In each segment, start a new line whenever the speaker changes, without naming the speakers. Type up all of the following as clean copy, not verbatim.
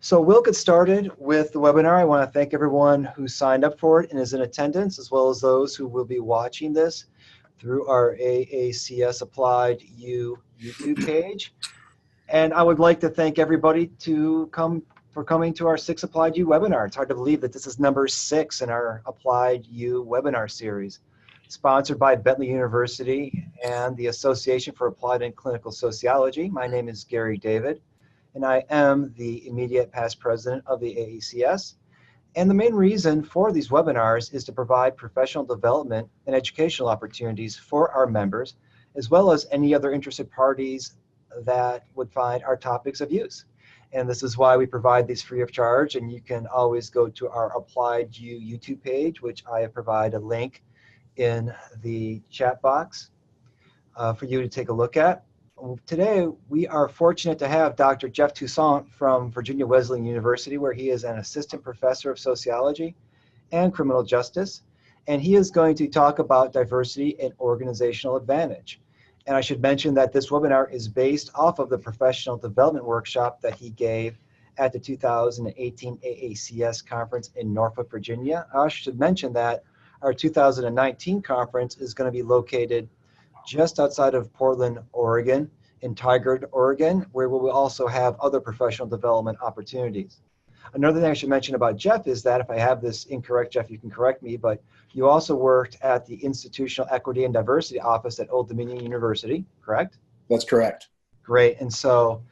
So we'll get started with the webinar. I want to thank everyone who signed up for it and is in attendance, as well as those who will be watching this through our AACS Applied U YouTube page. And I would like to thank everybody for coming to our 6 Applied U webinar. It's hard to believe that this is number 6 in our Applied U webinar series, sponsored by Bentley University and the Association for Applied and Clinical Sociology. My name is Gary David, and I am the immediate past president of the AACS. And the main reason for these webinars is to provide professional development and educational opportunities for our members, as well as any other interested parties that would find our topics of use. And this is why we provide these free of charge, and you can always go to our Applied U YouTube page, which I have provided a link in the chat box for you to take a look at. Today, we are fortunate to have Dr. Jeff Toussaint from Virginia Wesleyan University, where he is an assistant professor of sociology and criminal justice, and he is going to talk about diversity and organizational advantage. And I should mention that this webinar is based off of the professional development workshop that he gave at the 2018 AACS conference in Norfolk, Virginia. I should mention that our 2019 conference is going to be located just outside of Portland, Oregon, in Tigard, Oregon, where we will also have other professional development opportunities. Another thing I should mention about Jeff is that, if I have this incorrect, Jeff, you can correct me, but you also worked at the Institutional Equity and Diversity Office at Old Dominion University, correct?
That's correct.
Great. And so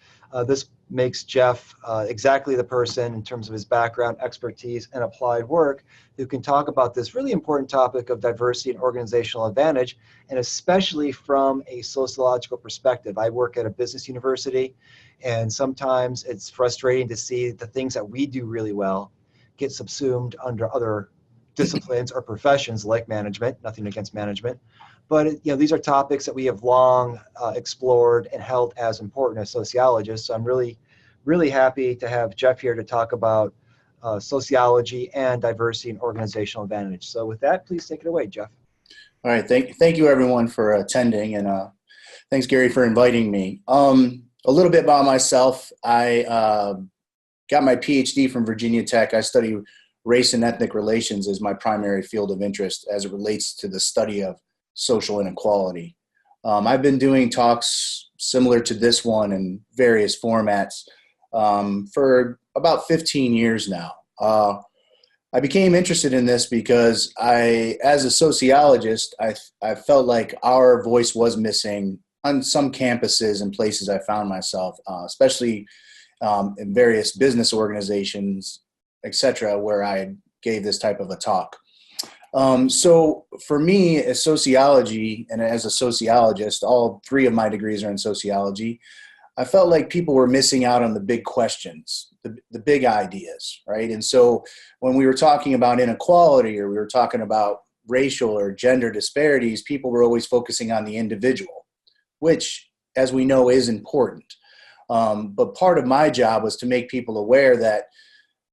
this makes Jeff exactly the person, in terms of his background, expertise, and applied work, who can talk about this really important topic of diversity and organizational advantage, and especially from a sociological perspective. I work at a business university, and sometimes it's frustrating to see the things that we do really well get subsumed under other disciplines or professions like management. Nothing against management. But these are topics that we have long explored and held as important as sociologists. So I'm really, really happy to have Jeff here to talk about sociology and diversity and organizational advantage. So with that, please take it away, Jeff.
All right. Thank you, everyone, for attending. And thanks, Gary, for inviting me. A little bit about myself. I got my PhD from Virginia Tech. I study race and ethnic relations as my primary field of interest as it relates to the study of social inequality. I've been doing talks similar to this one in various formats for about 15 years now. I became interested in this because as a sociologist, I felt like our voice was missing on some campuses and places I found myself, especially in various business organizations, etc., where I gave this type of a talk. So for me, as sociology and as a sociologist, all 3 of my degrees are in sociology, I felt like people were missing out on the big questions, the big ideas, right? And so when we were talking about inequality, or we were talking about racial or gender disparities, people were always focusing on the individual, which, as we know, is important. But part of my job was to make people aware that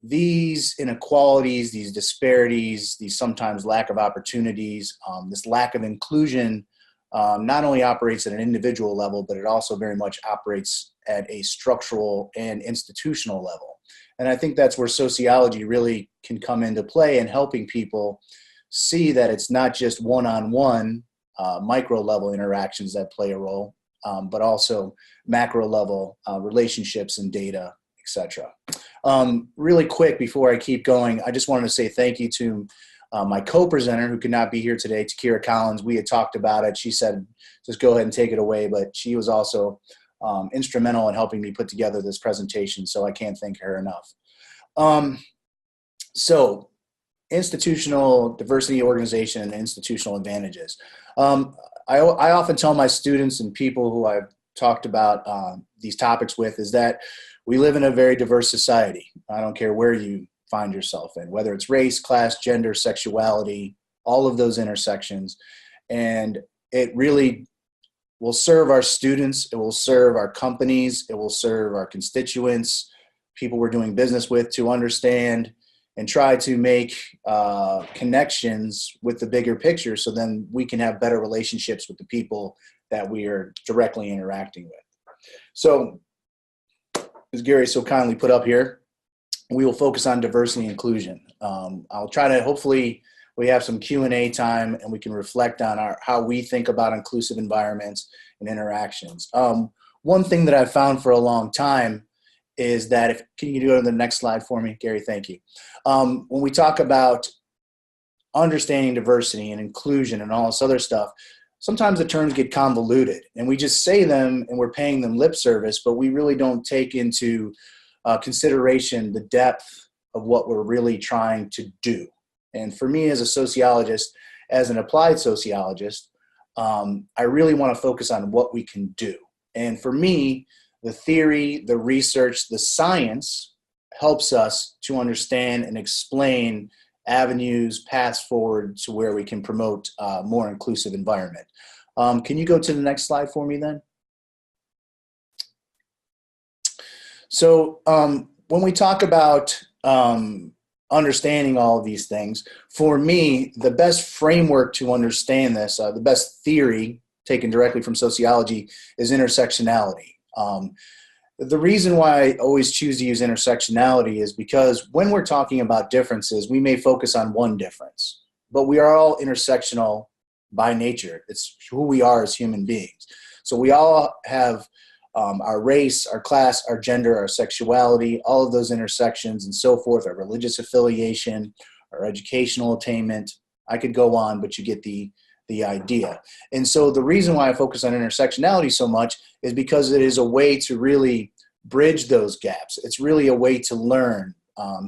these inequalities, these disparities, these sometimes lack of opportunities, this lack of inclusion not only operates at an individual level, but it also very much operates at a structural and institutional level. And I think that's where sociology really can come into play in helping people see that it's not just one-on-one micro level interactions that play a role, but also macro level relationships and data, etc. Really quick, before I keep going, I just wanted to say thank you to my co-presenter, who could not be here today, Takira Collins. We had talked about it. She said, just go ahead and take it away. But she was also instrumental in helping me put together this presentation, so I can't thank her enough. So institutional diversity, organization, and institutional advantages. I often tell my students and people who I've talked about these topics with is that we live in a very diverse society. I don't care where you find yourself in, whether it's race, class, gender, sexuality, all of those intersections. And it really will serve our students, it will serve our companies, it will serve our constituents, people we're doing business with, to understand and try to make connections with the bigger picture, so then we can have better relationships with the people that we are directly interacting with. So, as Gary so kindly put up here, we will focus on diversity and inclusion. I'll try to, hopefully we have some Q&A time and we can reflect on how we think about inclusive environments and interactions. One thing that I've found for a long time is that can you go to the next slide for me, Gary? Thank you. When we talk about understanding diversity and inclusion and all this other stuff, sometimes the terms get convoluted and we just say them and we're paying them lip service, but we really don't take into consideration the depth of what we're really trying to do. And for me as a sociologist, as an applied sociologist, I really want to focus on what we can do. And for me, the theory, the research, the science helps us to understand and explain avenues, paths forward to where we can promote a more inclusive environment. Can you go to the next slide for me then? So when we talk about understanding all of these things, for me, the best framework to understand this, the best theory taken directly from sociology is intersectionality. The reason why I always choose to use intersectionality is because when we're talking about differences, we may focus on one difference, but we are all intersectional by nature. It's who we are as human beings. So we all have our race, our class, our gender, our sexuality, all of those intersections and so forth, our religious affiliation, our educational attainment. I could go on, but you get the idea. And so the reason why I focus on intersectionality so much is because it is a way to really bridge those gaps. It's really a way to learn,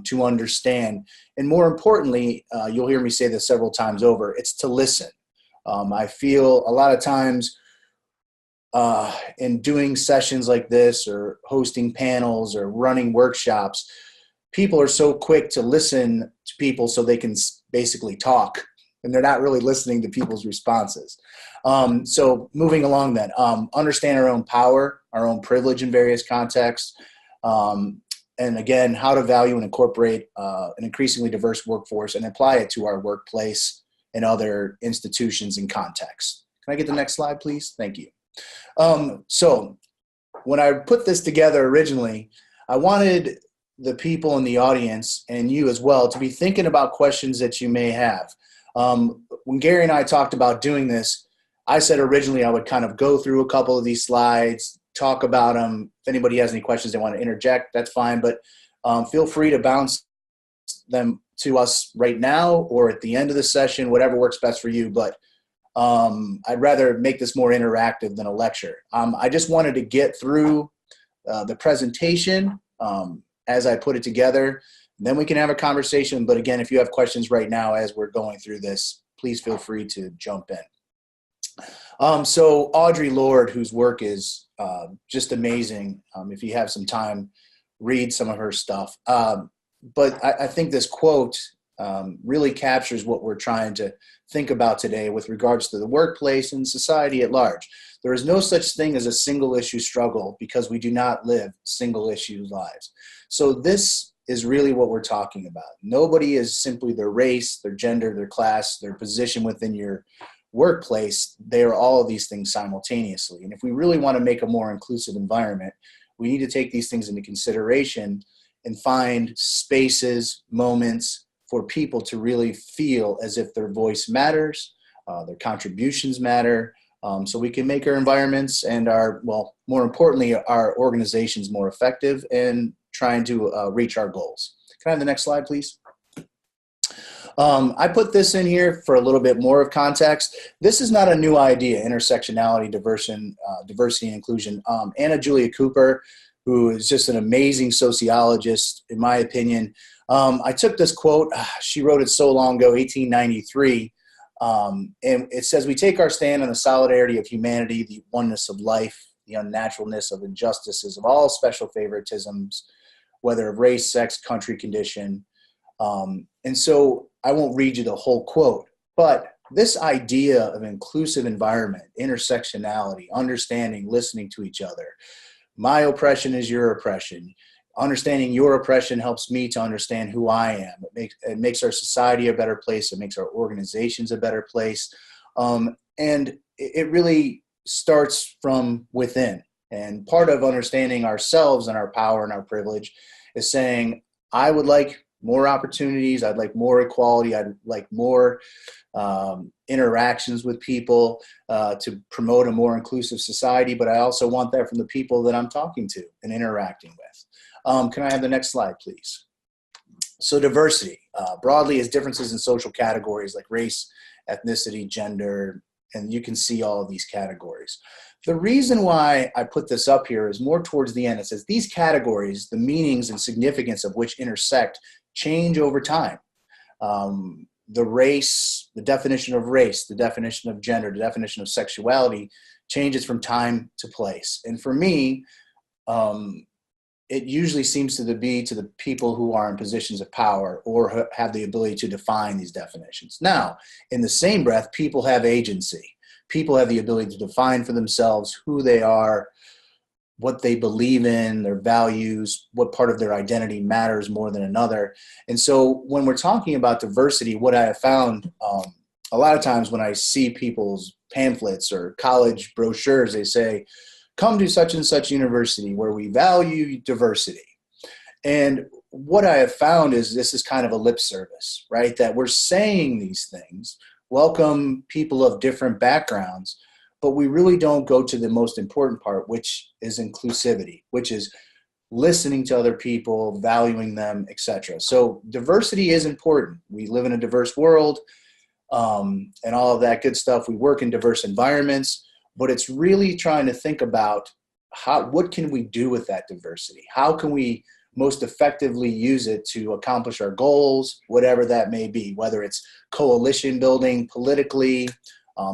to understand. And more importantly, you'll hear me say this several times over, it's to listen. I feel a lot of times in doing sessions like this or hosting panels or running workshops, people are so quick to listen to people so they can basically talk, and they're not really listening to people's responses. So moving along then, understand our own power, our own privilege in various contexts, and again, how to value and incorporate an increasingly diverse workforce and apply it to our workplace and other institutions and contexts. Can I get the next slide, please? Thank you. So when I put this together originally, I wanted the people in the audience and you as well to be thinking about questions that you may have. When Gary and I talked about doing this, I said originally I would kind of go through a couple of these slides, talk about them. If anybody has any questions they want to interject, that's fine, but feel free to bounce them to us right now or at the end of the session, whatever works best for you. But I'd rather make this more interactive than a lecture. I just wanted to get through the presentation as I put it together. Then we can have a conversation. But again, if you have questions right now as we're going through this, please feel free to jump in. So Audre Lorde, whose work is just amazing. If you have some time, read some of her stuff. But I think this quote really captures what we're trying to think about today with regards to the workplace and society at large. There is no such thing as a single issue struggle because we do not live single issue lives. So this is really what we're talking about. Nobody is simply their race, their gender, their class, their position within your workplace. They are all of these things simultaneously. And if we really want to make a more inclusive environment, we need to take these things into consideration and find spaces, moments for people to really feel as if their voice matters, their contributions matter, so we can make our environments and more importantly, our organizations more effective and trying to reach our goals. Can I have the next slide, please? I put this in here for a little bit more of context. This is not a new idea, intersectionality, diversity and inclusion. Anna Julia Cooper, who is just an amazing sociologist, in my opinion. I took this quote, she wrote it so long ago, 1893, and it says, "We take our stand on the solidarity of humanity, the oneness of life, the unnaturalness of injustices, of all special favoritisms, whether of race, sex, country, condition." And so I won't read you the whole quote, but this idea of inclusive environment, intersectionality, understanding, listening to each other, my oppression is your oppression. Understanding your oppression helps me to understand who I am. It makes our society a better place. It makes our organizations a better place. And it really starts from within. And part of understanding ourselves and our power and our privilege is saying, I would like more opportunities. I'd like more equality. I'd like more interactions with people to promote a more inclusive society. But I also want that from the people that I'm talking to and interacting with. Can I have the next slide, please? So diversity broadly is differences in social categories like race, ethnicity, gender, and you can see all of these categories. The reason why I put this up here is more towards the end. It says these categories, the meanings and significance of which intersect, change over time. The race, the definition of race, the definition of gender, the definition of sexuality changes from time to place. And for me, it usually seems to be to the people who are in positions of power or have the ability to define these definitions. Now, in the same breath, people have agency. People have the ability to define for themselves who they are, what they believe in, their values, what part of their identity matters more than another. And so when we're talking about diversity, what I have found a lot of times when I see people's pamphlets or college brochures, they say, come to such and such university where we value diversity. And what I have found is this is kind of a lip service, right? That we're saying these things, welcome people of different backgrounds, but we really don't go to the most important part, which is inclusivity, which is listening to other people, valuing them, etc. So diversity is important. We live in a diverse world and all of that good stuff. We work in diverse environments, but it's really trying to think about what can we do with that diversity? How can we most effectively use it to accomplish our goals, whatever that may be, whether it's coalition building politically,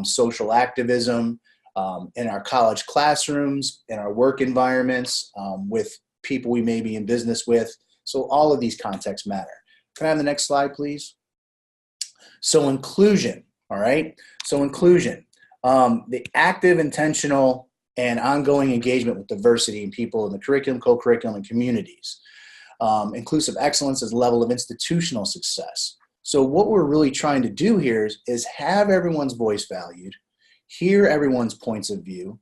social activism, in our college classrooms, in our work environments, with people we may be in business with. So all of these contexts matter. Can I have the next slide, please? So inclusion, all right? So inclusion, the active, intentional, and ongoing engagement with diversity in people in the curriculum, co-curriculum, and communities. Inclusive excellence is a level of institutional success. So what we're really trying to do here is have everyone's voice valued, hear everyone's points of view,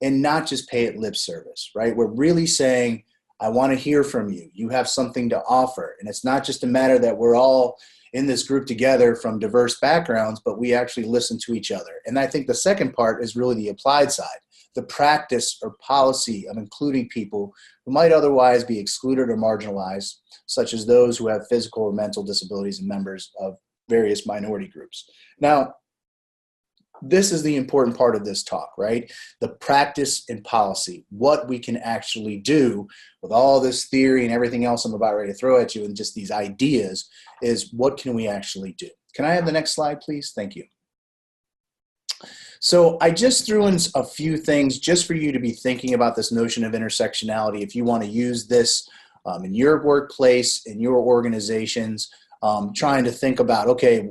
and not just pay it lip service, right? We're really saying, I want to hear from you. You have something to offer. And it's not just a matter that we're all in this group together from diverse backgrounds, but we actually listen to each other. And I think the second part is really the applied side, the practice or policy of including people who might otherwise be excluded or marginalized, such as those who have physical or mental disabilities and members of various minority groups. Now, this is the important part of this talk, right? The practice and policy, what we can actually do with all this theory and everything else I'm about ready to throw at you and just these ideas is what can we actually do? Can I have the next slide, please? Thank you. So I just threw in a few things just for you to be thinking about this notion of intersectionality. If you want to use this in your workplace, in your organizations, trying to think about, okay,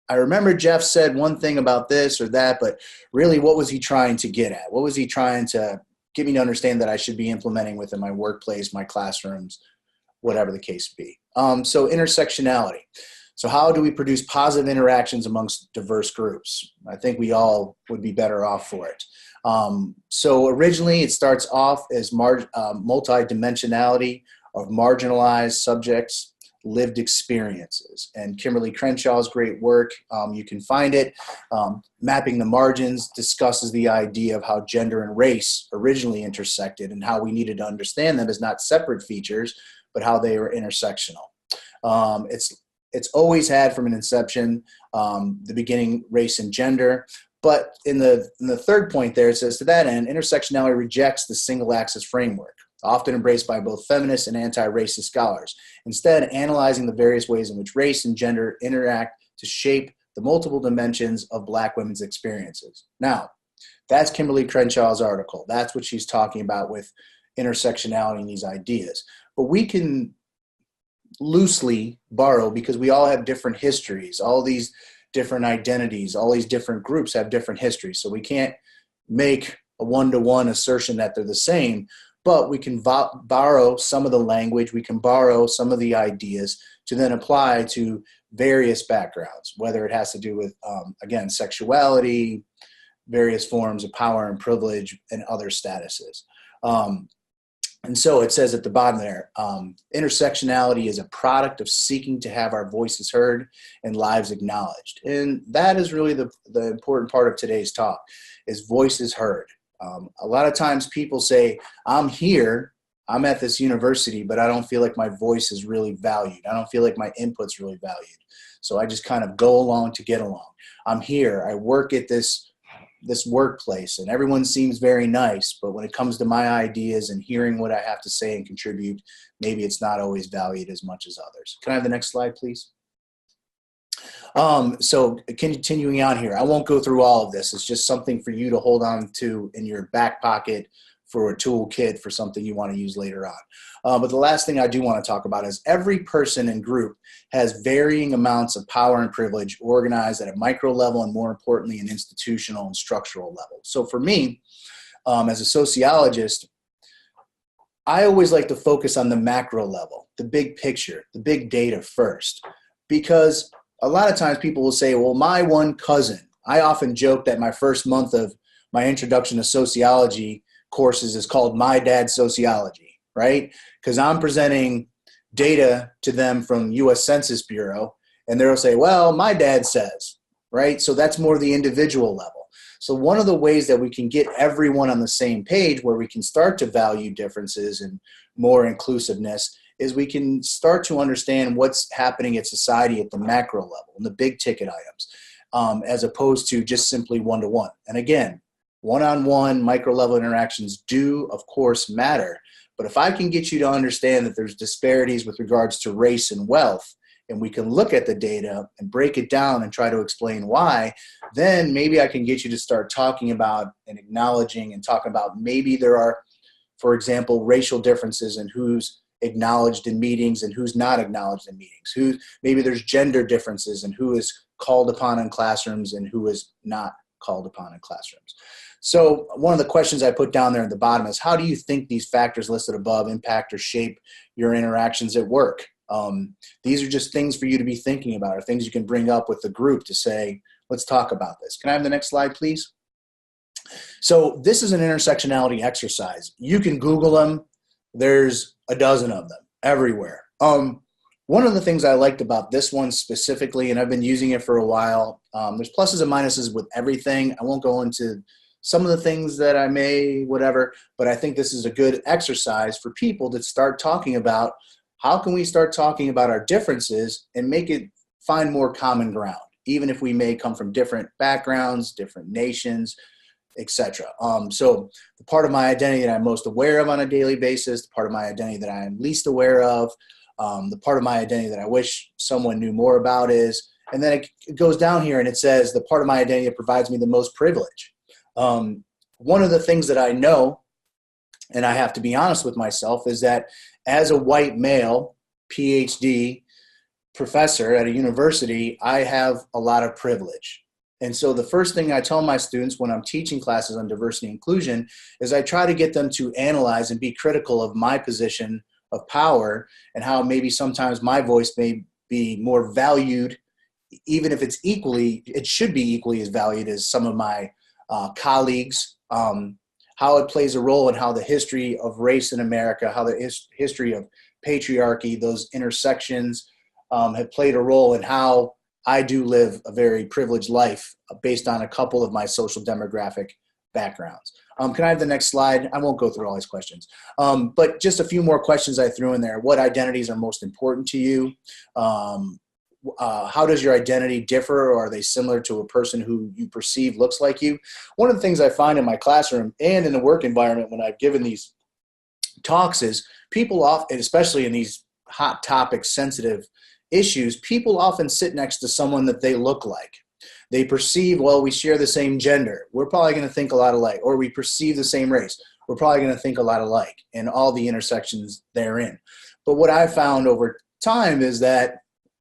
I remember Jeff said one thing about this or that, but really what was he trying to get at? What was he trying to get me to understand that I should be implementing within my workplace, my classrooms, whatever the case be? So intersectionality. So how do we produce positive interactions amongst diverse groups? I think we all would be better off for it. So originally it starts off as multidimensionality of marginalized subjects, lived experiences. And Kimberly Crenshaw's great work, you can find it. Mapping the Margins discusses the idea of how gender and race originally intersected and how we needed to understand them as not separate features, but how they were intersectional. It's always had from an inception, the beginning, race and gender. But in the third point there, it says, to that end, intersectionality rejects the single axis framework, often embraced by both feminist and anti-racist scholars, instead analyzing the various ways in which race and gender interact to shape the multiple dimensions of Black women's experiences. Now, that's Kimberly Crenshaw's article. That's what she's talking about with intersectionality and these ideas. But we can loosely borrow, because we all have different histories, all these different identities, all these different groups have different histories. So we can't make a one-to-one assertion that they're the same, but we can borrow some of the language, we can borrow some of the ideas to then apply to various backgrounds, whether it has to do with, again, sexuality, various forms of power and privilege, and other statuses. And so it says at the bottom there, intersectionality is a product of seeking to have our voices heard and lives acknowledged. And that is really the important part of today's talk, is voices heard. A lot of times people say, I'm here, I'm at this university, but I don't feel like my voice is really valued. I don't feel like my input's really valued. So I just kind of go along to get along. I'm here, I work at this workplace and everyone seems very nice, but when it comes to my ideas and hearing what I have to say and contribute, maybe it's not always valued as much as others. Can I have the next slide, please? So continuing on here, I won't go through all of this. It's just something for you to hold on to in your back pocket for a toolkit for something you want to use later on. But the last thing I do want to talk about is every person and group has varying amounts of power and privilege organized at a micro level and, more importantly, an institutional and structural level. So for me, as a sociologist, I always like to focus on the macro level, the big picture, the big data first, because a lot of times people will say, well, my one cousin, I often joke that my first month of my introduction to sociology courses is called My Dad's Sociology, right? Because I'm presenting data to them from US Census Bureau, and they'll say, well, my dad says, right? So that's more the individual level. So one of the ways that we can get everyone on the same page where we can start to value differences and more inclusiveness is we can start to understand what's happening at society at the macro level and the big ticket items, as opposed to just simply one-to-one. And again, one-on-one micro-level interactions do, of course, matter. But if I can get you to understand that there's disparities with regards to race and wealth, and we can look at the data and break it down and try to explain why, then maybe I can get you to start talking about and acknowledging and talking about maybe there are, for example, racial differences in who's acknowledged in meetings and who's not acknowledged in meetings. Maybe there's gender differences in who is called upon in classrooms and who is not called upon in classrooms. So one of the questions I put down there at the bottom is, how do you think these factors listed above impact or shape your interactions at work? These are just things for you to be thinking about, or things you can bring up with the group to say, let's talk about this. Can I have the next slide, please? So this is an intersectionality exercise. You can Google them. There's a dozen of them everywhere. One of the things I liked about this one specifically, and I've been using it for a while, there's pluses and minuses with everything. I won't go into some of the things that I may, whatever, but I think this is a good exercise for people to start talking about how can we start talking about our differences and make it find more common ground, even if we may come from different backgrounds, different nations, etc. So the part of my identity that I'm most aware of on a daily basis, the part of my identity that I'm least aware of, the part of my identity that I wish someone knew more about is, and then it goes down here and it says the part of my identity that provides me the most privilege. One of the things that I know, and I have to be honest with myself, is that as a white male PhD professor at a university, I have a lot of privilege. And so the first thing I tell my students when I'm teaching classes on diversity and inclusion is I try to get them to analyze and be critical of my position of power and how maybe sometimes my voice may be more valued, even if it should be equally as valued as some of my colleagues, how it plays a role in how the history of race in America, how the history of patriarchy, those intersections have played a role in how I do live a very privileged life based on a couple of my social demographic backgrounds. Can I have the next slide? I won't go through all these questions, but just a few more questions I threw in there. What identities are most important to you? How does your identity differ, or are they similar to a person who you perceive looks like you? One of the things I find in my classroom and in the work environment when I've given these talks is people often, especially in these hot topic sensitive issues, people often sit next to someone that they look like. They perceive, well, we share the same gender, we're probably going to think a lot alike, or we perceive the same race, we're probably going to think a lot alike, and all the intersections therein. But what I've found over time is that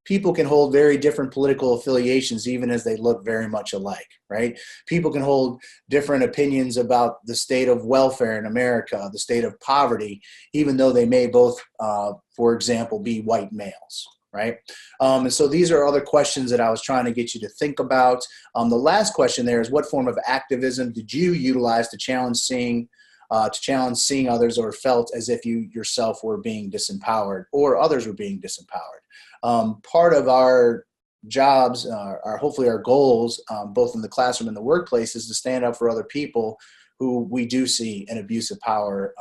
people can hold very different political affiliations even as they look very much alike, right? People can hold different opinions about the state of welfare in America, the state of poverty, even though they may both, for example, be white males, right? And so these are other questions that I was trying to get you to think about. The last question there is, what form of activism did you utilize to challenge seeing to challenge seeing others or felt as if you yourself were being disempowered or others were being disempowered. Part of our jobs, hopefully our goals, both in the classroom and the workplace, is to stand up for other people who we do see an abuse of power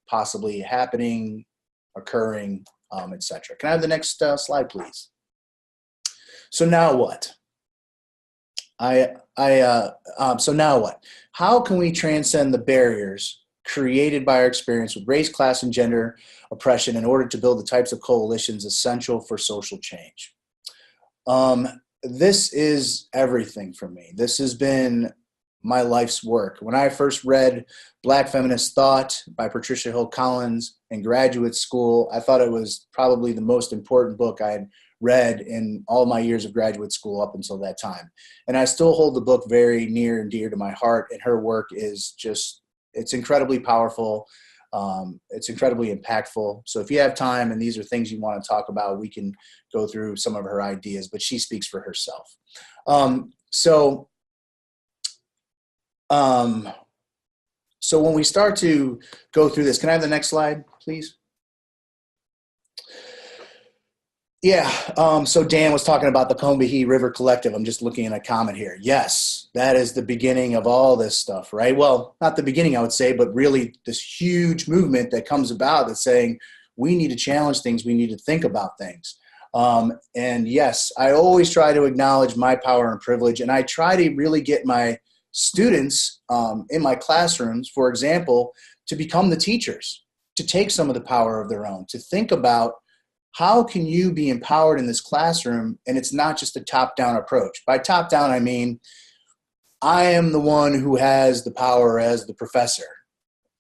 possibly happening, occurring, etc. Can I have the next slide, please? So now what? So now what? How can we transcend the barriers created by our experience with race, class, and gender oppression in order to build the types of coalitions essential for social change? This is everything for me. This has been my life's work. When I first read Black Feminist Thought by Patricia Hill Collins in graduate school, I thought it was probably the most important book I had read in all my years of graduate school up until that time. And I still hold the book very near and dear to my heart, and her work is just, it's incredibly powerful. It's incredibly impactful. So if you have time and these are things you want to talk about, we can go through some of her ideas, but she speaks for herself. So when we start to go through this, can I have the next slide, please? Yeah, so Dan was talking about the Combahee River Collective. I'm just looking at a comment here. Yes, that is the beginning of all this stuff, right? Well, not the beginning, I would say, but really this huge movement that comes about that's saying we need to challenge things, we need to think about things. And yes, I always try to acknowledge my power and privilege, and I try to really get my students in my classrooms, for example, to become the teachers, to take some of the power of their own, to think about how can you be empowered in this classroom, and it's not just a top-down approach. By top-down, I mean, I am the one who has the power as the professor.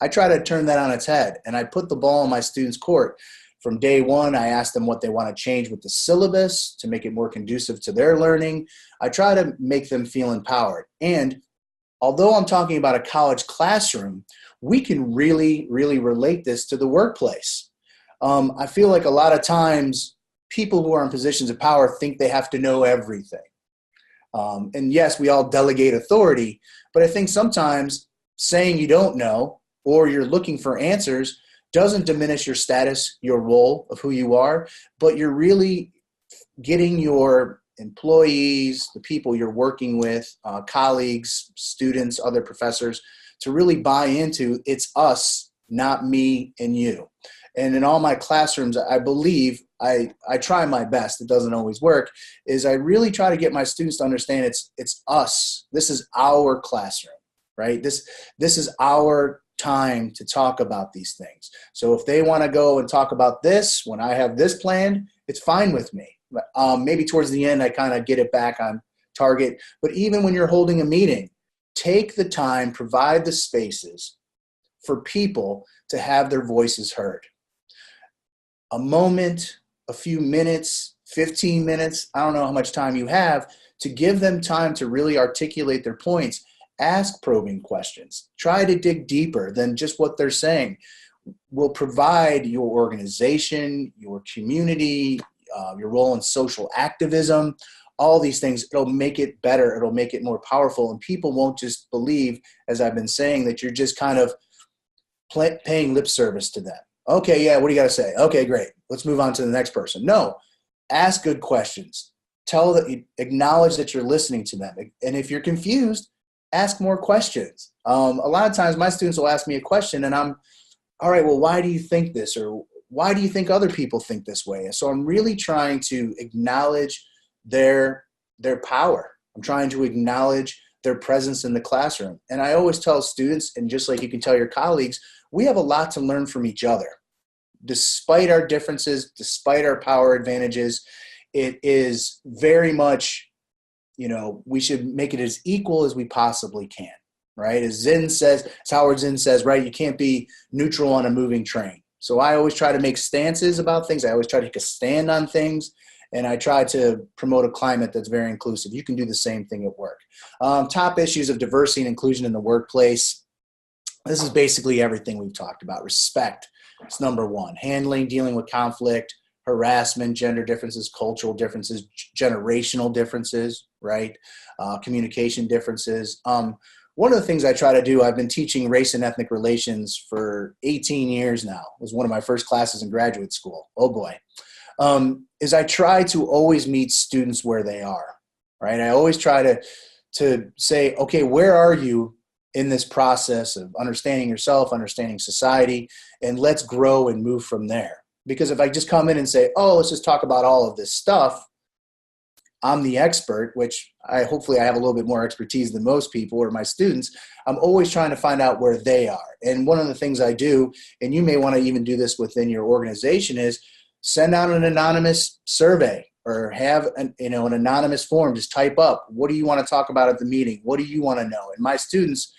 I try to turn that on its head, and I put the ball in my students' court. From day one, I ask them what they want to change with the syllabus to make it more conducive to their learning. I try to make them feel empowered. And although I'm talking about a college classroom, we can really, really relate this to the workplace. I feel like a lot of times people who are in positions of power think they have to know everything. And yes, we all delegate authority, but I think sometimes saying you don't know or you're looking for answers doesn't diminish your status, your role of who you are, but you're really getting your employees, the people you're working with, colleagues, students, other professors, to really buy into it's us, not me and you. And in all my classrooms, I believe, I try my best, it doesn't always work, is I really try to get my students to understand it's us. This is our classroom, right? This is our time to talk about these things. So if they want to go and talk about this, when I have this planned, it's fine with me. Maybe towards the end, I kind of get it back on target. But even when you're holding a meeting, take the time, provide the spaces for people to have their voices heard. A moment, a few minutes, 15 minutes, I don't know how much time you have, to give them time to really articulate their points. Ask probing questions. Try to dig deeper than just what they're saying. Will provide your organization, your community, your role in social activism, all these things. It'll make it better. It'll make it more powerful. And people won't just believe, as I've been saying, that you're just kind of paying lip service to them. Okay, yeah, what do you got to say? Okay, great. Let's move on to the next person. No, ask good questions. Acknowledge that you're listening to them. And if you're confused, ask more questions. A lot of times my students will ask me a question and I'm, all right, well, why do you think this? Or why do you think other people think this way? And so I'm really trying to acknowledge their power. I'm trying to acknowledge their presence in the classroom. And I always tell students, and just like you can tell your colleagues, we have a lot to learn from each other. Despite our differences, despite our power advantages, it is very much, we should make it as equal as we possibly can, right? As Howard Zinn says, right, you can't be neutral on a moving train. So I always try to make stances about things. I always try to take a stand on things, and I try to promote a climate that's very inclusive. You can do the same thing at work. Top issues of diversity and inclusion in the workplace. This is basically everything we've talked about. Respect is number one. Dealing with conflict, harassment, gender differences, cultural differences, generational differences, right? Communication differences. one of the things I try to do, I've been teaching race and ethnic relations for 18 years now. It was one of my first classes in graduate school. Oh boy. Is I try to always meet students where they are, right? I always try to say, okay, where are you in this process of understanding yourself, understanding society, and let's grow and move from there. Because if I just come in and say, oh, let's just talk about all of this stuff, I'm the expert, which hopefully I have a little bit more expertise than most people or my students. I'm always trying to find out where they are. And one of the things I do, and you may want to even do this within your organization, is send out an anonymous survey or have an anonymous form. Just type up, what do you want to talk about at the meeting? What do you want to know? And my students,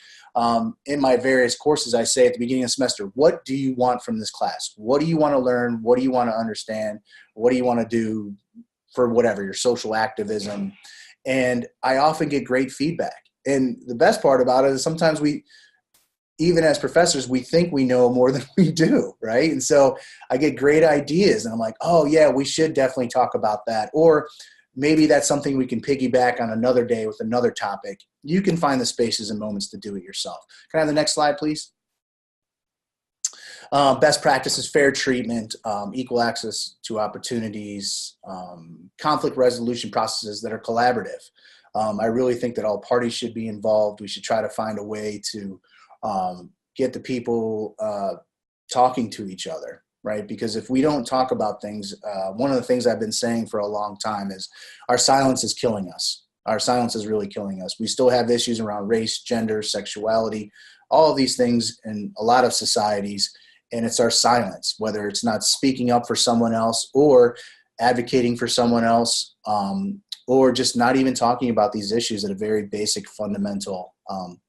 in my various courses, I say at the beginning of the semester, what do you want from this class? What do you want to learn? What do you want to understand? What do you want to do for whatever, your social activism? And I often get great feedback. And the best part about it is sometimes even as professors, we think we know more than we do, right? And so I get great ideas and I'm like, oh yeah, we should definitely talk about that. Or maybe that's something we can piggyback on another day with another topic. You can find the spaces and moments to do it yourself. Can I have the next slide, please? Best practices, fair treatment, equal access to opportunities, conflict resolution processes that are collaborative. I really think that all parties should be involved. We should try to find a way to get the people talking to each other, right? Because if we don't talk about things, one of the things I've been saying for a long time is our silence is killing us. Our silence is really killing us. We still have issues around race, gender, sexuality, all of these things in a lot of societies. And it's our silence, whether it's not speaking up for someone else or advocating for someone else, or just not even talking about these issues at a very basic, fundamental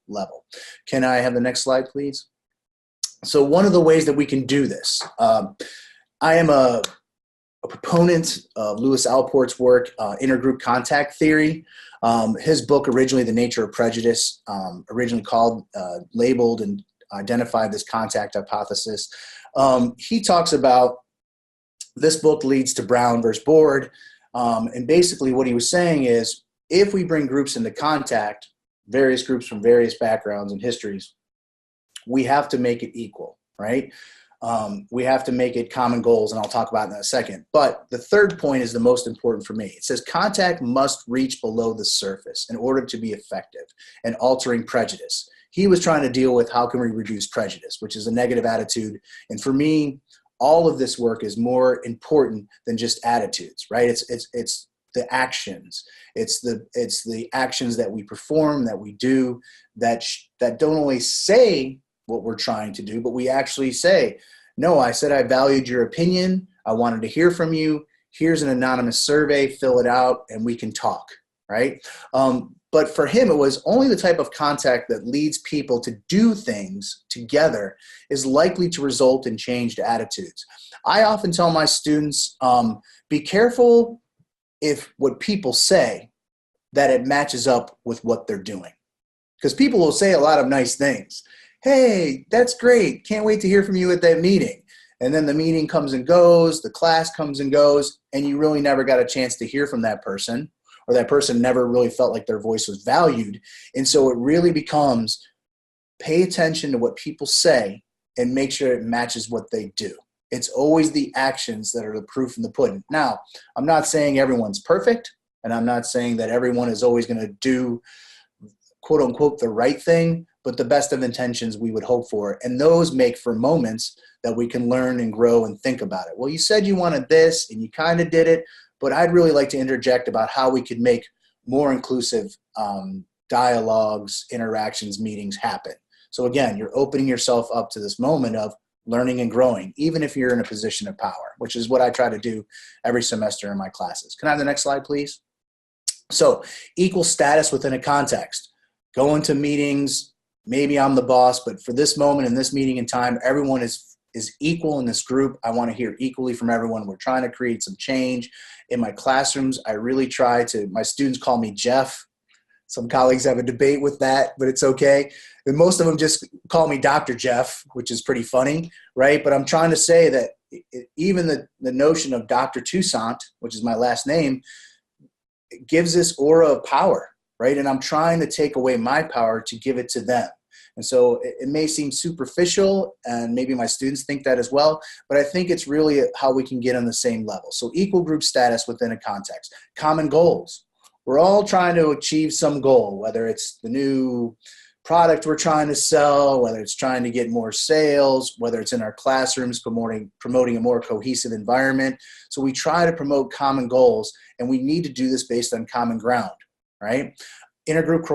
level. Can I have the next slide, please? So one of the ways that we can do this, I am a proponent of Louis Alport's work, intergroup contact theory. His book, originally The Nature of Prejudice, originally labeled and identified this contact hypothesis. He talks about this book leads to Brown versus Board. And basically what he was saying is, if we bring groups into contact, various groups from various backgrounds and histories, we have to make it equal, right? We have to make it common goals, and I'll talk about that in a second. But the third point is the most important for me. It says contact must reach below the surface in order to be effective and altering prejudice. He was trying to deal with how can we reduce prejudice, which is a negative attitude. And for me, all of this work is more important than just attitudes, right? It's the actions. It's the actions that we perform, that we do, that don't only say what we're trying to do, but we actually say, no, I said I valued your opinion. I wanted to hear from you. Here's an anonymous survey, fill it out, and we can talk, right? But for him, it was only the type of contact that leads people to do things together is likely to result in changed attitudes. I often tell my students, be careful if what people say that it matches up with what they're doing. Because people will say a lot of nice things. Hey, that's great. Can't wait to hear from you at that meeting. And then the meeting comes and goes, the class comes and goes, and you really never got a chance to hear from that person, or that person never really felt like their voice was valued. And so it really becomes pay attention to what people say and make sure it matches what they do. It's always the actions that are the proof in the pudding. Now, I'm not saying everyone's perfect, and I'm not saying that everyone is always going to do, quote unquote, the right thing, but the best of intentions we would hope for. And those make for moments that we can learn and grow and think about it. Well, you said you wanted this and you kind of did it, but I'd really like to interject about how we could make more inclusive dialogues, interactions, meetings happen. So again, you're opening yourself up to this moment of learning and growing, even if you're in a position of power, which is what I try to do every semester in my classes. Can I have the next slide, please? So equal status within a context. Go into meetings, maybe I'm the boss, but for this moment in this meeting in time, everyone is equal in this group. I want to hear equally from everyone. We're trying to create some change. In my classrooms, I really try to, my students call me Jeff. Some colleagues have a debate with that, but it's okay. And most of them just call me Dr. Jeff, which is pretty funny, right? But I'm trying to say that even the notion of Dr. Toussaint, which is my last name, gives this aura of power. right? And I'm trying to take away my power to give it to them. And so it may seem superficial, and maybe my students think that as well, but I think it's really how we can get on the same level. So equal group status within a context, common goals. We're all trying to achieve some goal, whether it's the new product we're trying to sell, whether it's trying to get more sales, whether it's in our classrooms promoting a more cohesive environment. So we try to promote common goals, and we need to do this based on common ground, right? Intergroup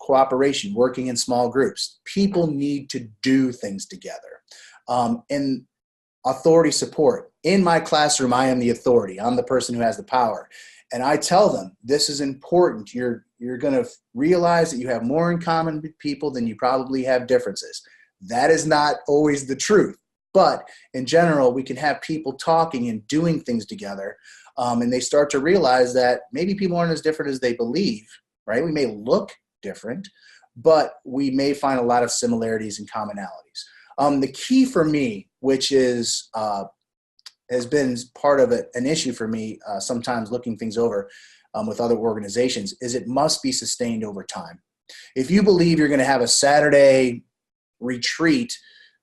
cooperation, working in small groups. People need to do things together. And authority support. In my classroom, I am the authority. I'm the person who has the power. And I tell them, this is important. You're going to realize that you have more in common with people than you probably have differences. That is not always the truth. But in general, we can have people talking and doing things together. And they start to realize that maybe people aren't as different as they believe, right? We may look different, but we may find a lot of similarities and commonalities. The key for me, which has been part of an issue for me, sometimes looking things over with other organizations, is it must be sustained over time. If you believe you're going to have a Saturday retreat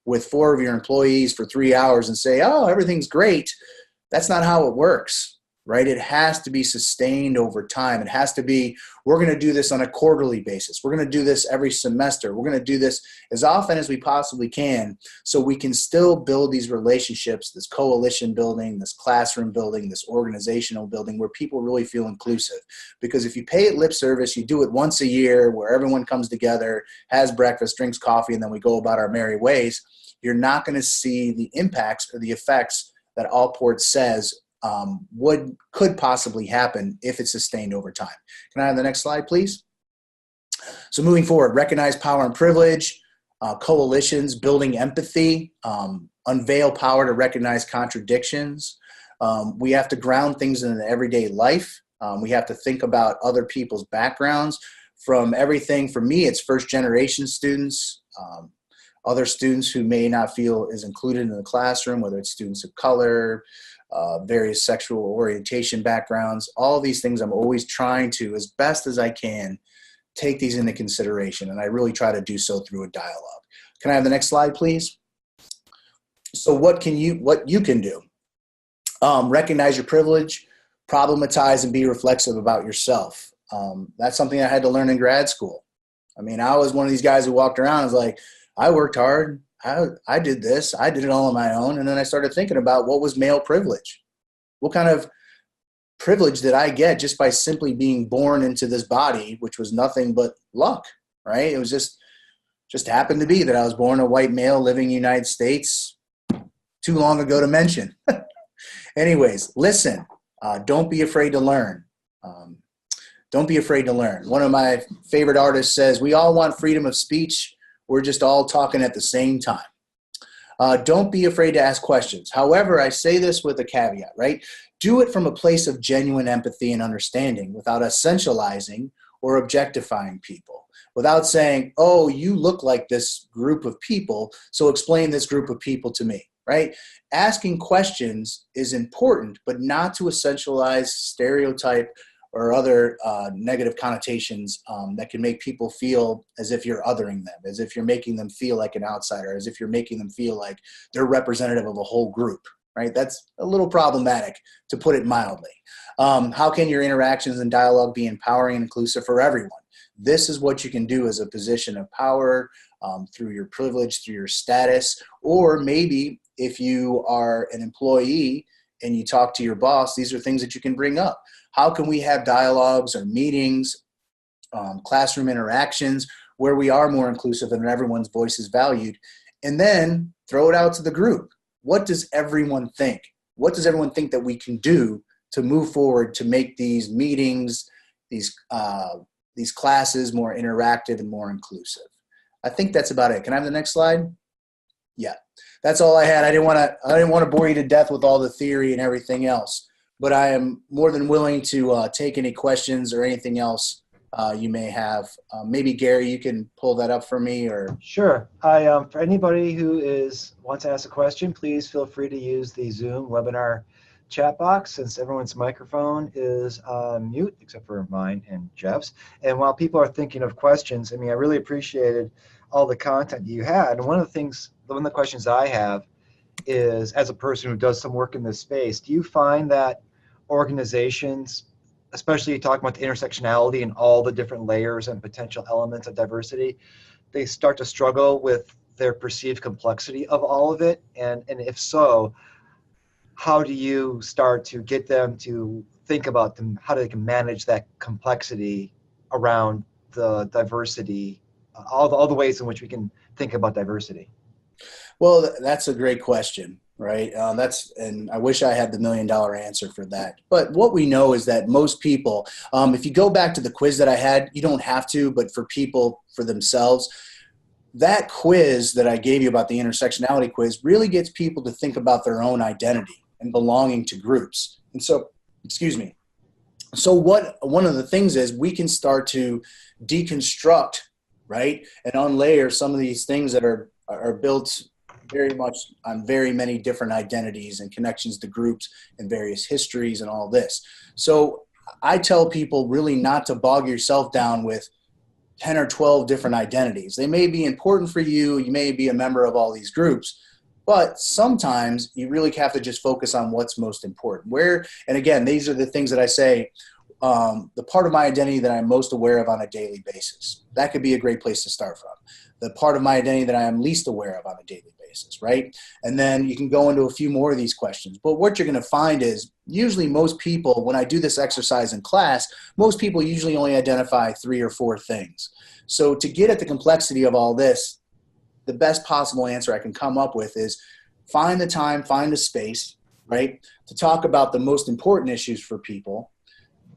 with 4 of your employees for 3 hours and say, oh, everything's great, that's not how it works. Right? It has to be sustained over time. It has to be, we're going to do this on a quarterly basis. We're going to do this every semester. We're going to do this as often as we possibly can, so we can still build these relationships, this coalition building, this classroom building, this organizational building, where people really feel inclusive. Because if you pay it lip service, you do it once a year where everyone comes together, has breakfast, drinks coffee, and then we go about our merry ways, you're not going to see the impacts or the effects that Allport says could possibly happen if it's sustained over time. Can I have the next slide, please? So moving forward, recognize power and privilege, coalitions, building empathy, unveil power to recognize contradictions. We have to ground things in everyday life. We have to think about other people's backgrounds, from everything. For me, it's first generation students, other students who may not feel as included in the classroom, whether it's students of color, various sexual orientation backgrounds. All these things I'm always trying to, as best as I can, take these into consideration, and I really try to do so through a dialogue. Can I have the next slide, please? So what you can do? Recognize your privilege, problematize, and be reflexive about yourself. That's something I had to learn in grad school. I mean, I was one of these guys who walked around and was like, I worked hard. I did this. I did it all on my own. And then I started thinking about what was male privilege. What kind of privilege did I get just by simply being born into this body, which was nothing but luck, right? It was just happened to be that I was born a white male living in the United States too long ago to mention. Anyways, listen, don't be afraid to learn. Don't be afraid to learn. One of my favorite artists says, we all want freedom of speech. We're just all talking at the same time. Don't be afraid to ask questions. However, I say this with a caveat, right? Do it from a place of genuine empathy and understanding, without essentializing or objectifying people, without saying, oh, you look like this group of people, so explain this group of people to me, right? Asking questions is important, but not to essentialize, stereotype, or other negative connotations that can make people feel as if you're othering them, as if you're making them feel like an outsider, as if you're making them feel like they're representative of a whole group, right? That's a little problematic, to put it mildly. How can your interactions and dialogue be empowering and inclusive for everyone? This is what you can do as a position of power, through your privilege, through your status, or maybe if you are an employee and you talk to your boss, these are things that you can bring up. How can we have dialogues or meetings, classroom interactions where we are more inclusive and everyone's voice is valued? And then throw it out to the group. What does everyone think? What does everyone think that we can do to move forward to make these meetings, these classes more interactive and more inclusive? I think that's about it. Can I have the next slide? Yeah, that's all I had. I didn't want to bore you to death with all the theory and everything else, but I am more than willing to take any questions or anything else you may have. Maybe Gary, you can pull that up for me, or
Sure. For anybody who wants to ask a question, please feel free to use the Zoom webinar chat box since everyone's microphone is on mute except for mine and Jeff's. And while people are thinking of questions, I mean, I really appreciated all the content you had. And one of the questions I have is, as a person who does some work in this space, do you find that organizations, especially talking about the intersectionality and all the different layers and potential elements of diversity, they start to struggle with their perceived complexity of all of it? And if so, how do you start to get them to think about how they can manage that complexity around the diversity, all the ways in which we can think about diversity?
Well, that's a great question, right? And I wish I had the $1 million answer for that. But what we know is that most people, if you go back to the quiz that I had, you don't have to, but for people, for themselves, that quiz that I gave you about the intersectionality quiz really gets people to think about their own identity and belonging to groups. And so, excuse me. So one of the things is we can start to deconstruct, right, and unlayer some of these things that are built very much on very many different identities and connections to groups and various histories and all this. So I tell people really not to bog yourself down with 10 or 12 different identities. They may be important for you. You may be a member of all these groups, but sometimes you really have to just focus on what's most important. And again, these are the things that I say, the part of my identity that I'm most aware of on a daily basis. That could be a great place to start from. The part of my identity that I am least aware of on a daily basis, right? And then you can go into a few more of these questions. But what you're going to find is usually most people, when I do this exercise in class, most people usually only identify 3 or 4 things. So to get at the complexity of all this, the best possible answer I can come up with is find the time, find the space, right, to talk about the most important issues for people.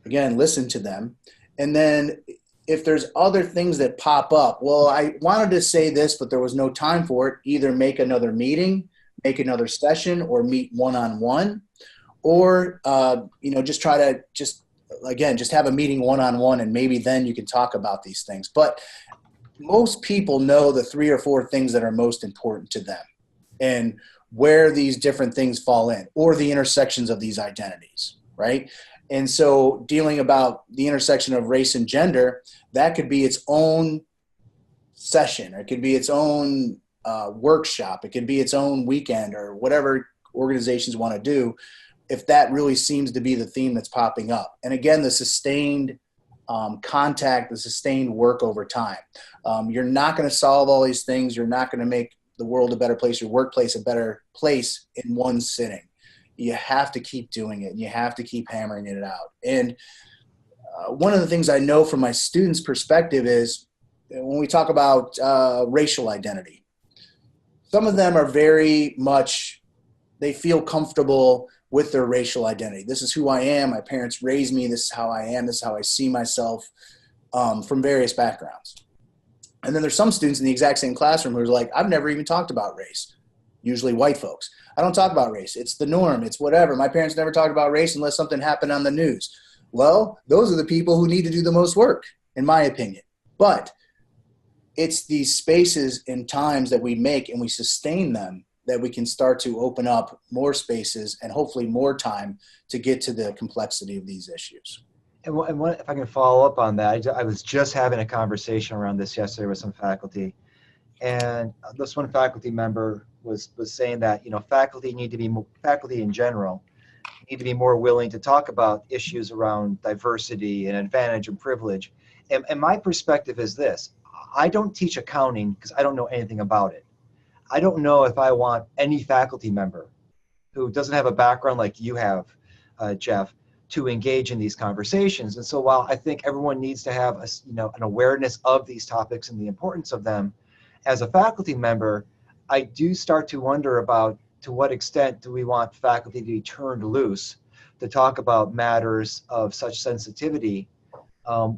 Again, listen to them. And then if there's other things that pop up, well, I wanted to say this, but there was no time for it, either make another meeting, make another session, or meet one-on-one, or, just try to just have a meeting one-on-one, and maybe then you can talk about these things. But most people know the 3 or 4 things that are most important to them and where these different things fall in, or the intersections of these identities, right? And so dealing about the intersection of race and gender, that could be its own session, or it could be its own workshop. It could be its own weekend, or whatever organizations want to do, if that really seems to be the theme that's popping up. And again, the sustained contact, the sustained work over time. You're not going to solve all these things. You're not going to make the world a better place, your workplace a better place in one sitting. You have to keep doing it, and you have to keep hammering it out. And one of the things I know from my students' perspective is when we talk about racial identity, some of them are very much, they feel comfortable with their racial identity. This is who I am. My parents raised me. This is how I am. This is how I see myself, from various backgrounds. And then there's some students in the exact same classroom who are like, I've never even talked about race. Usually white folks. I don't talk about race. It's the norm. It's whatever. My parents never talked about race unless something happened on the news. Well, those are the people who need to do the most work, in my opinion. But it's these spaces and times that we make and we sustain them that we can start to open up more spaces and hopefully more time to get to the complexity of these issues.
And if I can follow up on that, I was just having a conversation around this yesterday with some faculty, and this one faculty member was saying that faculty in general need to be more willing to talk about issues around diversity and advantage and privilege. And my perspective is this: I don't teach accounting because I don't know anything about it. I don't know if I want any faculty member who doesn't have a background like you have, Jeff, to engage in these conversations. And so while I think everyone needs to have an awareness of these topics and the importance of them, as a faculty member, I do start to wonder about to what extent do we want faculty to be turned loose to talk about matters of such sensitivity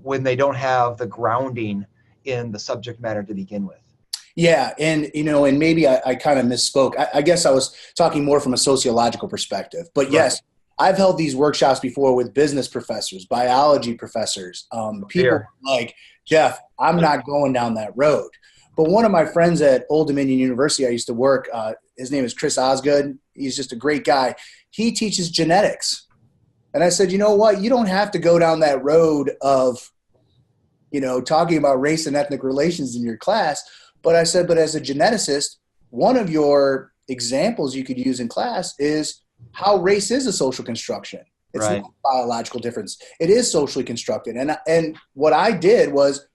when they don't have the grounding in the subject matter to begin with.
Yeah, and maybe I kind of misspoke. I guess I was talking more from a sociological perspective. But yes, I've held these workshops before with business professors, biology professors, people like, Jeff, I'm not going down that road. But one of my friends at Old Dominion University, I used to work, his name is Chris Osgood. He's just a great guy. he teaches genetics. And I said, you know what? You don't have to go down that road of, talking about race and ethnic relations in your class. But I said, but as a geneticist, one of your examples you could use in class is how race is a social construction. It's
Right.
not a biological difference. It is socially constructed. And what I did was,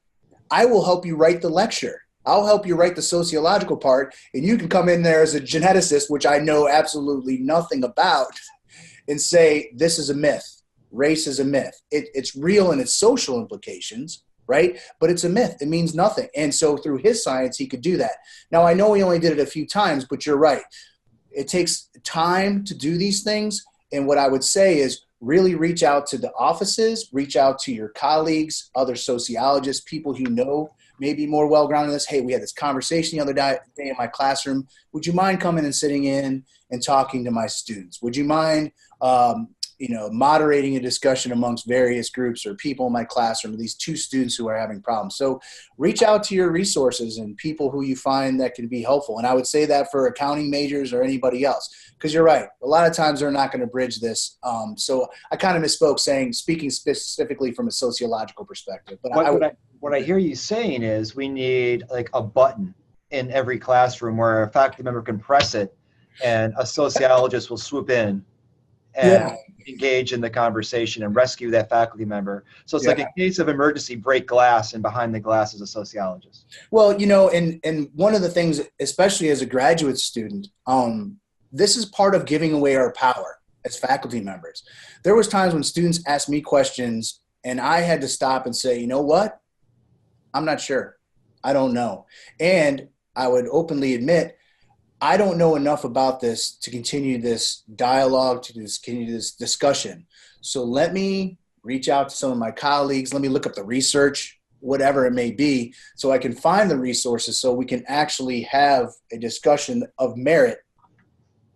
I will help you write the lecture. I'll help you write the sociological part, and you can come in there as a geneticist, which I know absolutely nothing about, and say, this is a myth. Race is a myth. It's real in its social implications, right? But it's a myth. It means nothing. And so through his science, he could do that. Now, I know he only did it a few times, but you're right. It takes time to do these things. And what I would say is really reach out to the offices, reach out to your colleagues, other sociologists, people who know maybe more well-grounded in this. Hey, we had this conversation the other day in my classroom. Would you mind coming and sitting in and talking to my students? Would you mind, moderating a discussion amongst various groups or people in my classroom, these two students who are having problems? So reach out to your resources and people who you find that can be helpful. And I would say that for accounting majors or anybody else, because you're right. A lot of times they're not going to bridge this. So I kind of misspoke speaking specifically from a sociological perspective. But
What I hear you saying is we need like a button in every classroom where a faculty member can press it and a sociologist will swoop in and engage in the conversation and rescue that faculty member. So it's like a case of emergency, break glass, and behind the glass is a sociologist.
Well, and one of the things, especially as a graduate student, this is part of giving away our power as faculty members. There was times when students asked me questions and I had to stop and say, you know what? I'm not sure. I don't know. And I would openly admit, I don't know enough about this to continue this dialogue, to continue this discussion. So let me reach out to some of my colleagues. Let me look up the research, whatever it may be, so I can find the resources so we can actually have a discussion of merit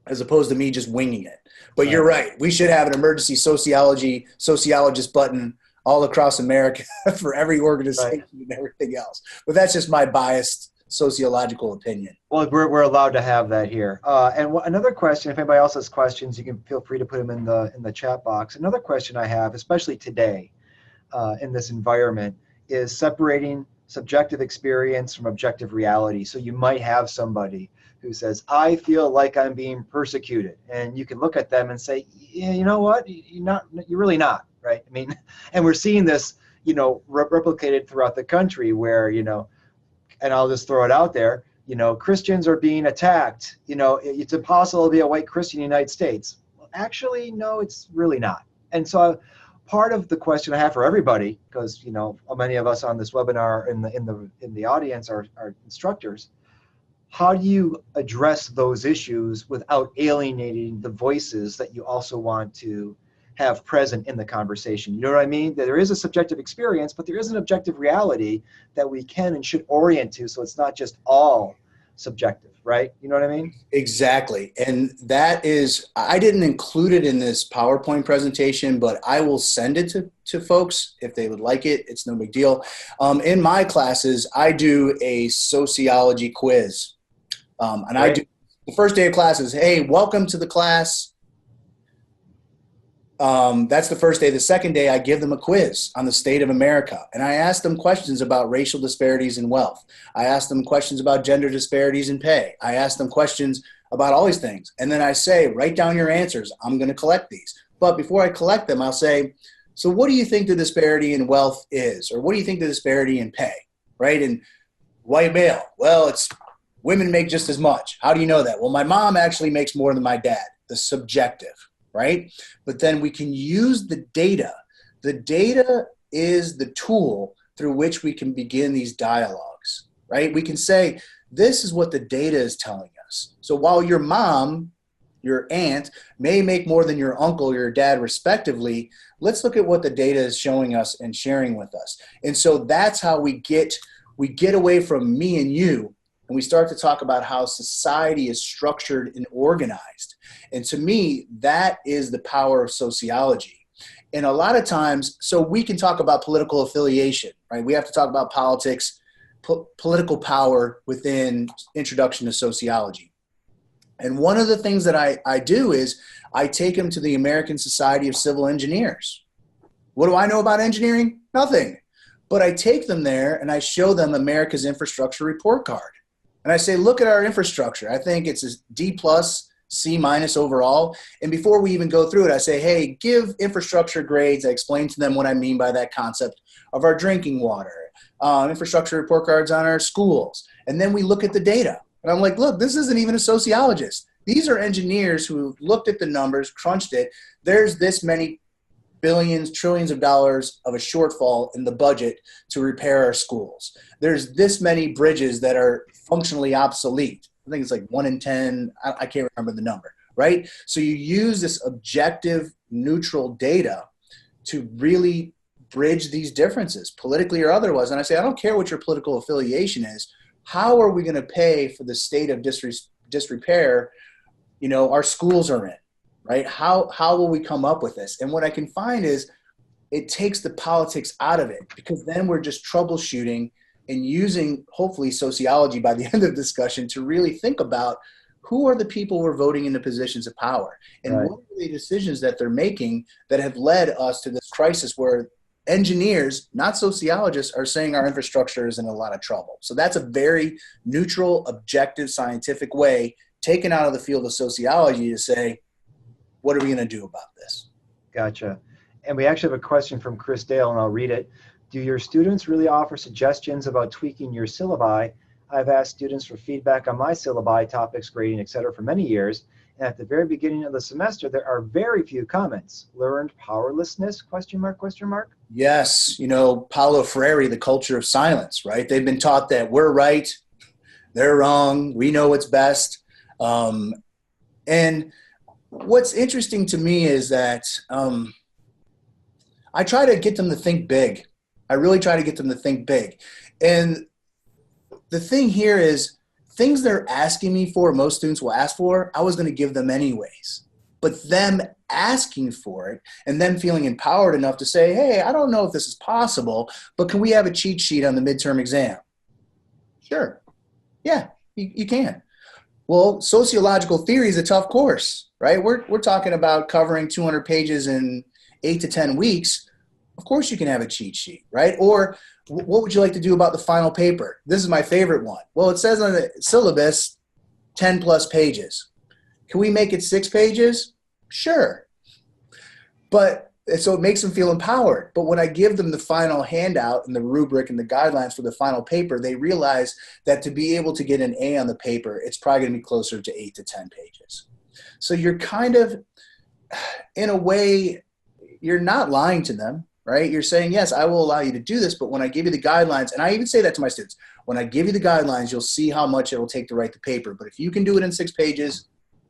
as opposed to me just winging it. But you're right. We should have an emergency sociologist button all across America for every organization and everything else. But that's just my biased sociological opinion.
Well, we're allowed to have that here. Another question, if anybody else has questions, you can feel free to put them in the chat box. Another question I have, especially today in this environment, is separating subjective experience from objective reality. So you might have somebody who says, I feel like I'm being persecuted. And you can look at them and say, yeah, you know what? You're really not. Right. I mean, and we're seeing this, replicated throughout the country where, and I'll just throw it out there, Christians are being attacked. It's impossible to be a white Christian in the United States. Well, actually, no, it's really not. And so part of the question I have for everybody, because, many of us on this webinar in the audience are instructors, how do you address those issues without alienating the voices that you also want to have present in the conversation? You know what I mean? That there is a subjective experience, but there is an objective reality that we can and should orient to, so it's not just all subjective, right? You know what I mean? Exactly.
And that is, I didn't include it in this PowerPoint presentation, but I will send it to folks if they would like it. It's no big deal. In my classes, I do a sociology quiz. And I do the first day of classes, hey, welcome to the class. That's the first day. The second day, I give them a quiz on the state of America. And I ask them questions about racial disparities in wealth. I ask them questions about gender disparities in pay. I ask them questions about all these things. And then I say, write down your answers. I'm going to collect these. But before I collect them, I'll say, so what do you think the disparity in wealth is? Or what do you think the disparity in pay? Right? And white male, well, it's women make just as much. How do you know that? Well, my mom actually makes more than my dad. The subjective. Right? But then we can use the data. The data is the tool through which we can begin these dialogues, right? We can say, this is what the data is telling us. So while your mom, your aunt, may make more than your uncle or your dad respectively, let's look at what the data is showing us and sharing with us. And so that's how we get away from me and you, and we start to talk about how society is structured and organized. And to me, that is the power of sociology. And a lot of times, so we can talk about political affiliation, right? We have to talk about politics, political power within Introduction to Sociology. And one of the things that I do is I take them to the American Society of Civil Engineers. What do I know about engineering? Nothing. But I take them there and I show them America's infrastructure report card. And I say, look at our infrastructure. I think it's a D plus, C minus overall. And before we even go through it, I say, hey, give infrastructure grades. I explain to them what I mean by that concept of our drinking water, infrastructure report cards on our schools. And then we look at the data. And I'm like, look, this isn't even a sociologist. These are engineers who looked at the numbers, crunched it. There's this many billions, trillions of dollars of a shortfall in the budget to repair our schools. There's this many bridges that are functionally obsolete. I think it's like 1 in 10. I can't remember the number, right? So you use this objective, neutral data to really bridge these differences, politically or otherwise. And I say, I don't care what your political affiliation is. How are we going to pay for the state of disrepair, our schools are in? Right? How will we come up with this? And what I can find is it takes the politics out of it, because then we're just troubleshooting and using, hopefully, sociology by the end of the discussion to really think about who are the people we're voting into positions of power, and
Right.
what are the decisions that they're making that have led us to this crisis where engineers, not sociologists, are saying our infrastructure is in a lot of trouble. So that's a very neutral, objective, scientific way taken out of the field of sociology to say, what are we going to do about this?
Gotcha. And we actually have a question from Chris Dale, and I'll read it. Do your students really offer suggestions about tweaking your syllabi? I've asked students for feedback on my syllabi, topics, grading, etc. for many years. And at the very beginning of the semester, there are very few comments. Learned powerlessness, question mark, question mark?
Yes. Paulo Freire, the culture of silence, right? They've been taught that we're right, they're wrong, we know what's best. And what's interesting to me is that I try to get them to think big. I really try to get them to think big. And the thing here is, things they're asking me for, most students will ask for, I was going to give them anyways. But them asking for it and them feeling empowered enough to say, hey, I don't know if this is possible, but can we have a cheat sheet on the midterm exam? Sure. Yeah, you can. Well, sociological theory is a tough course, right? We're talking about covering 200 pages in 8 to 10 weeks. Of course you can have a cheat sheet, right? Or what would you like to do about the final paper? This is my favorite one. Well, it says on the syllabus 10 plus pages. Can we make it 6 pages? Sure. But so it makes them feel empowered. But when I give them the final handout and the rubric and the guidelines for the final paper, they realize that to be able to get an A on the paper, it's probably going to be closer to 8 to 10 pages. So you're kind of, in a way, you're not lying to them, right? You're saying, yes, I will allow you to do this, but when I give you the guidelines, and I even say that to my students, when I give you the guidelines, you'll see how much it will take to write the paper. But if you can do it in 6 pages,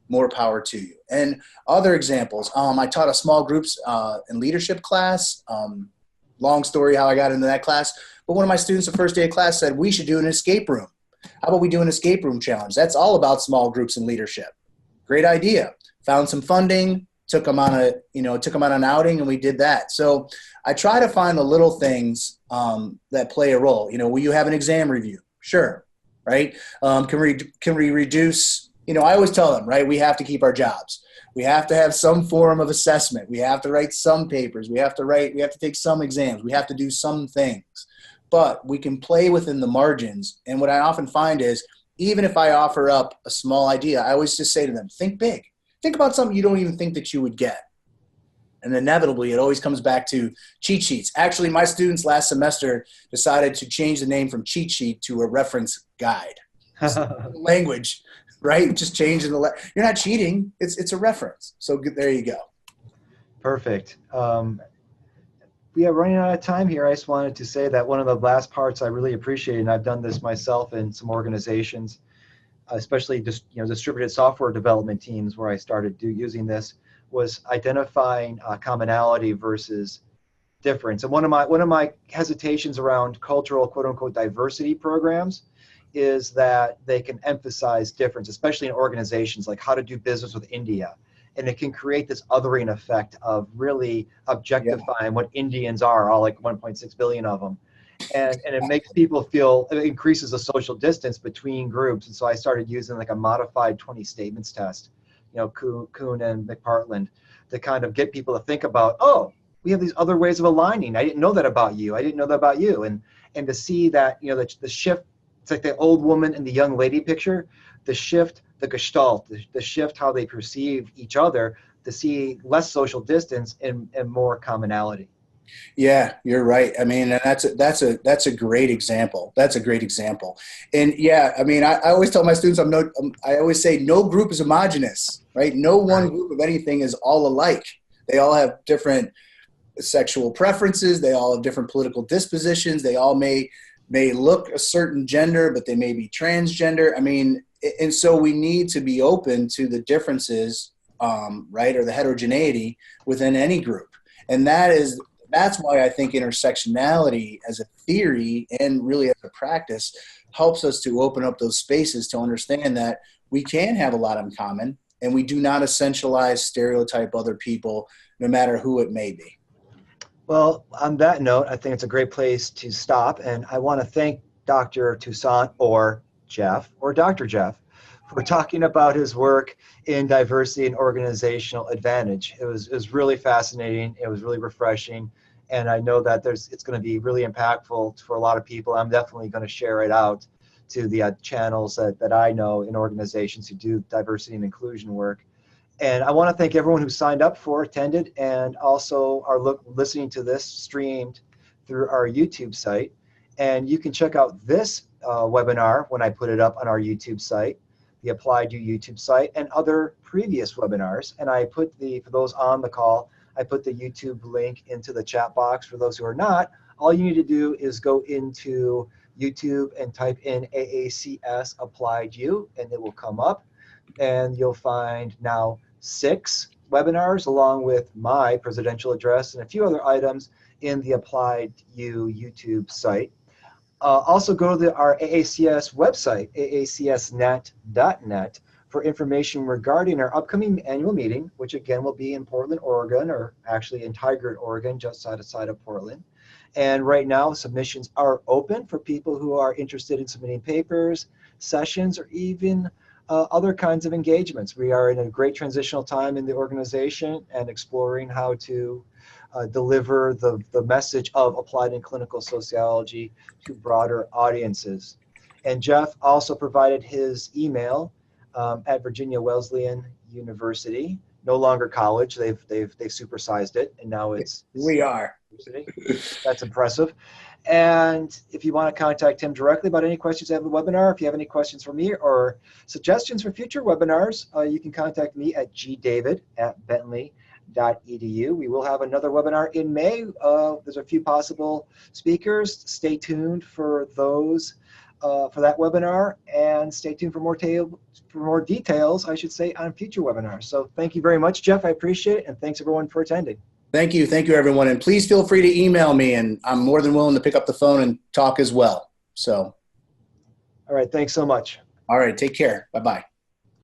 more power to you. And other examples, I taught a small groups and leadership class. Long story how I got into that class. But one of my students the first day of class said, we should do an escape room. How about we do an escape room challenge? That's all about small groups and leadership. Great idea. Found some funding, took them on an outing, and we did that. So I try to find the little things that play a role. Will you have an exam review? Sure. Right. Can we reduce, I always tell them, right, we have to keep our jobs. We have to have some form of assessment. We have to write some papers. We have to take some exams. We have to do some things. But we can play within the margins. And what I often find is, even if I offer up a small idea, I always just say to them, think big. Think about something you don't even think that you would get. And inevitably, it always comes back to cheat sheets. Actually, my students last semester decided to change the name from cheat sheet to a reference guide. Language, right? Just changing you're not cheating. It's a reference. So there you go.
Perfect. We are running out of time here. I just wanted to say that one of the last parts I really appreciate, and I've done this myself in some organizations, especially just distributed software development teams where I started using this, was identifying commonality versus difference. And one of my hesitations around cultural quote unquote diversity programs is that they can emphasize difference, especially in organizations, like how to do business with India. And it can create this othering effect of really objectifying what Indians are, all like 1.6 billion of them. And it makes people feel, it increases the social distance between groups. And so I started using like a modified 20 statements test Kuhn and McPartland, to kind of get people to think about, oh, we have these other ways of aligning. I didn't know that about you. I didn't know that about you. And to see that, the shift, it's like the old woman and the young lady picture, the shift, the gestalt, the shift, how they perceive each other, to see less social distance and more commonality.
Yeah, you're right. I mean, and that's a great example. That's a great example. And yeah, I mean, I always tell my students, I always say no group is homogenous, right? No one group of anything is all alike. They all have different sexual preferences. They all have different political dispositions. They all may look a certain gender, but they may be transgender. I mean, and so we need to be open to the differences, right, or the heterogeneity within any group. And that's why I think intersectionality as a theory and really as a practice helps us to open up those spaces to understand that we can have a lot in common, and we do not essentialize, stereotype other people, no matter who it may be.
Well, on that note, I think it's a great place to stop. And I want to thank Dr. Toussaint, or Jeff, or Dr. Jeff, for talking about his work in diversity and organizational advantage. It was really fascinating. It was really refreshing. And I know that it's going to be really impactful for a lot of people. I'm definitely going to share it out to the channels that I know in organizations who do diversity and inclusion work. And I want to thank everyone who signed up for, attended, and also are listening to this streamed through our YouTube site. And you can check out this webinar when I put it up on our YouTube site, the Applied U YouTube site, and other previous webinars. And I put for those on the call, I put the YouTube link into the chat box. For those who are not, all you need to do is go into YouTube and type in AACS Applied U, and it will come up. And you'll find now 6 webinars along with my presidential address and a few other items in the Applied U YouTube site. Also go to our AACS website, aacsnet.net, for information regarding our upcoming annual meeting, which again will be in Portland, Oregon, or actually in Tigard, Oregon, just outside of Portland. And right now, submissions are open for people who are interested in submitting papers, sessions, or even other kinds of engagements. We are in a great transitional time in the organization and exploring how to deliver the message of applied and clinical sociology to broader audiences. And Jeff also provided his email at Virginia Wesleyan University. No longer college. They've supersized it, and now it's
we are
university. That's impressive. And if you want to contact him directly about any questions you have in the webinar, if you have any questions for me or suggestions for future webinars, you can contact me at gdavid@bentley.edu. We will have another webinar in May. There's a few possible speakers. Stay tuned for those, for that webinar, and stay tuned for more details, I should say, on future webinars. So thank you very much, Jeff. I appreciate it, and thanks everyone for attending.
Thank you, everyone, and please feel free to email me, and I'm more than willing to pick up the phone and talk as well. So,
all right, thanks so much.
All right, take care. Bye-bye.